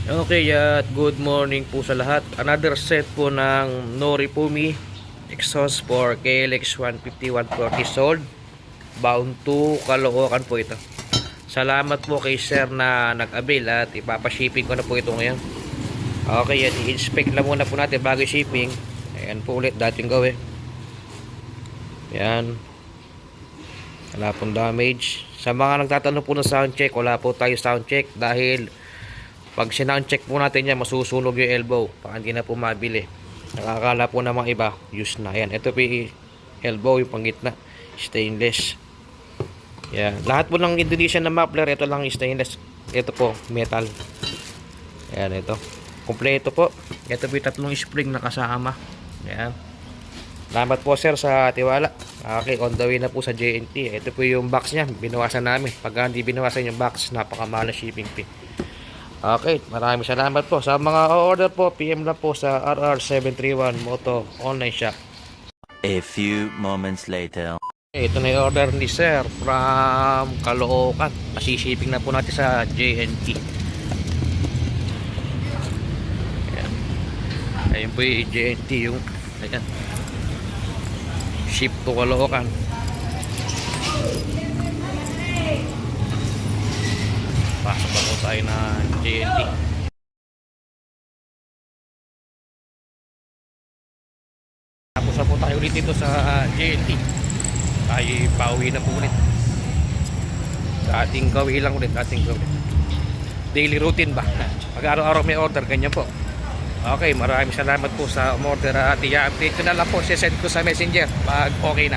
Okay, at good morning po sa lahat. Another set po ng Norifumi exhaust for KLX 150 140 sold. Bound to Caloocan po ito. Salamat po kay sir na nag-avail at ipapashipping ko na po ito ngayon. Okay, yan. I-inspect lang muna po natin bago shipping. Ayan po ulit, dating gawin. Ayan. Wala pong damage. Sa mga nagtatanong po ng sound check, wala po tayo sound check dahil pag sinound check po natin yan, masusunog yung elbow. Baka hindi na po mabili. Nakakala po ng mga iba, use na. Ayan, ito po yung elbow, yung pangitna. Stainless. Ayan. Lahat po ng Indonesian na muffler, ito lang stainless. Ito po, metal. Ayan, ito. Kompleto po. Ito po yung tatlong spring na kasama. Ayan. Salamat po sir sa tiwala. Okay, on the way na po sa JNT. Ito po yung box niya. Binawasan namin. Pag hindi binawasan yung box, napakamahal na shipping fee. Okay, maraming salamat po. Sa mga order po, PM lang po sa RR731 Moto Online Shop. A few moments later. Ito na yung order ni Sir from Caloocan. Masishipping na po natin sa JNT. Ayan. Ayun po yung JNT yung ayan. Ship to Caloocan. Pasok pa po tayo na JNT. Tapos na po tayo ulit dito sa JNT. Tayo pauwi na po ulit. Ating gawin lang ulit. Ating gawin. Daily routine ba? Pag araw-araw may order, ganyan po. Okay, maraming salamat po sa order at i-update ko na lang po. Sisend ko sa messenger pag okay na.